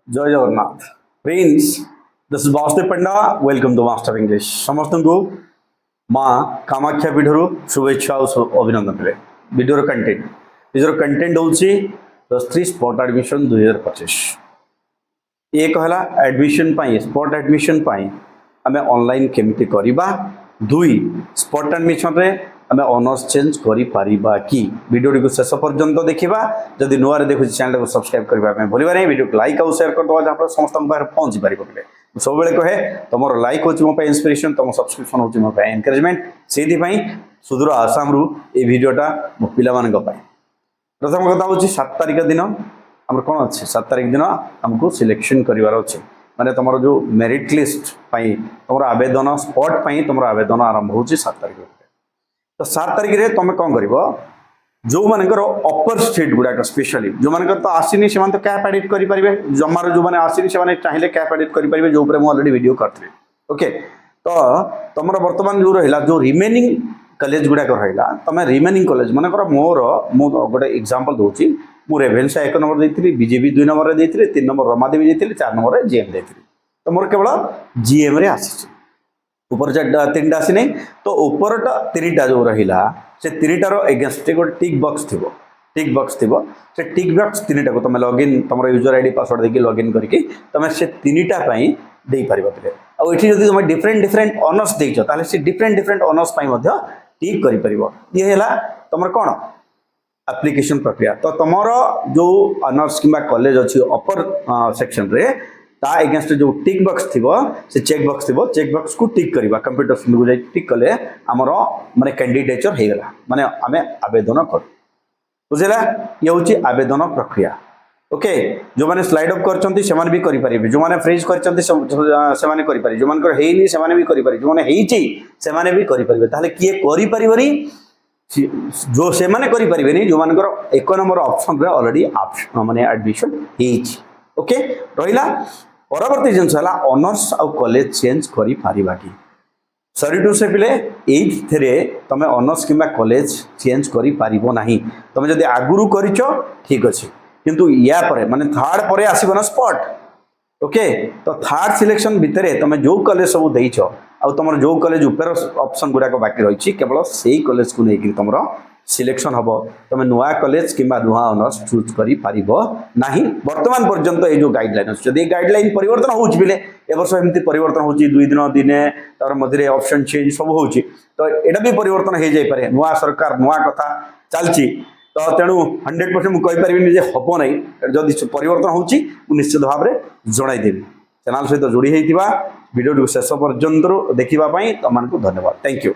जय Jagannath prince this is Vasudev Panda welcome to master English समस्त को माँ कामाख्या पीठर शुभेच्छा और अभिनंदन रे वीडियो कंटेंट वीडियो कंटेंट होची +3 स्पॉट एडमिशन 2025 ये कहला एडमिशन पाई स्पॉट एडमिशन पाई आमे ऑनलाइन केमिति करिबा दुई स्पॉट एडमिशन रे आमे ऑनर्स चेंज करि पारिबा कि वीडियो को शेष पर्यंत देखिबा जदि नुआ रे देखु चैनल को सब्सक्राइब करबा में भूलिबा नै वीडियो को लाइक और शेयर कर दवा जहां पर समस्त बाहर पहुंच पारिबो बले सब बेले कहे तमरो लाइक होची मो पे इंस्पिरेशन तम सब्सक्रिप्शन होची मो पे एनकरेजमेंट सेति पई सुदूर आसाम रु ए वीडियोटा मो पिला मान को पाए प्रथम कथा होची 7 तारिख दिन हमर कोन अछि 7 तारिख दिन हमको सिलेक्शन करिवार अछि माने तमरो जो मेरिट लिस्ट पई तमरो आवेदन स्पॉट पई तमरो आवेदन आरंभ होची 7 तारिख तो 7 तारिख रे तमे कोन करिवो जो मानकर अपर स्टेट गुडा स्पेशली जो मानकर तो आसीनी से तो कैप एडिट करि परिबे जमार जो माने आसीनी से माने चाहिले कैप एडिट करि परिबे जो ऊपर मो ऑलरेडी वीडियो करथि ओके तो तमरो वर्तमान जो रहिला जो रिमेनिंग कॉलेज गुडा रहिला तमे रिमेनिंग कॉलेज मानकर मोर मो गोटे एग्जांपल दोची मु रेवेन्सा 1 नंबर देथिली बीजेपी 2 नंबर रे देथिली 3 नंबर रमादेवी देथिली 4 नंबर रे जीएम देथिली तो मोर केवल जीएम रे आसी ऊपर तीनटा आसी नहीं तो ऊपरटा 3टा जो रहिला से 3टार एगेंस्ट गोटे टिक बॉक्स थिबो से टिक बॉक्स 3टा को तुम लॉगिन तुम यूजर आईडी पासवर्ड देके लॉगिन करके तुम से 3टा पई दे परिबो पे आ एठी जदी तुम डिफरेंट ऑनर्स देइछो ताले से डिफरेंट ऑनर्स पई मध्य टिक करि परिबो ये हैला तुमर कोन एप्लीकेशन प्रक्रिया तो तुमर जो ऑनर्स किबा कॉलेज अछि अपर सेक्शन रे ता एगेंस्ट जो टिक बॉक्स थिबो से चेक बॉक्स को टिक करबा कंप्यूटर सिस्टम को जाई टिक कले हमर माने कैंडिडेचर हे गला माने हमें आवेदन कर बुझला ये होची आवेदन प्रक्रिया ओके जो माने स्लाइड अप करचंती से माने भी करि परिबे जो माने फ्रीज करचंती से माने करि पारि जो माने कर हेइनी से माने भी करि पारि जो माने हेइची से माने भी करि परिबे ताले किए करि परिबनी जो से माने करि परिबेनी जो माने कर 1 नंबर ऑप्शन रे ऑलरेडी माने एडमिशन हेइची ओके रहिला परवर्ती जिनस है ऑनर्स आउ कॉलेज चेंज करि पारिबा कि सॉरी टू से पिले एथरे तमे ऑनर्स किबा कॉलेज चेंज करि पारिबो नाही तमे जदी आगुरु करिचो ठीक अछि किंतु या परे माने थर्ड परे आसीबो ना स्पॉट ओके तो थर्ड सिलेक्शन भितरे तमे जो कॉलेज सब देइचो आ तमर जो कॉलेज ऊपर ऑप्शन गुडा को बाकी रहिछि केवल सेही कॉलेज को नेकि तमरो सिलेक्शन हबो तमे नुआ कॉलेज किबा नुआ ऑनर्स चूज करि पारिबो नाही वर्तमान पर्यंत ए जो गाइडलाइन अछि जदी गाइडलाइन परिवर्तन होउछि बिले ए वर्ष एमति परिवर्तन होउछि 2 दिन दिने तार मधरे ऑप्शन चेंज सब होउछि तो एडा भी परिवर्तन हे जाय पारे नुआ सरकार नुआ कथा चलछि तो तेणु 100% मु कहि परिबिनी जे हबो नै जदी परिवर्तन होउछि मु निश्चित भाव रे जणाई देबी चैनल सहित जोड़ी हेतिबा वीडियो को शेष पर्यंत देखिबा पई तमन को धन्यवाद थैंक यू।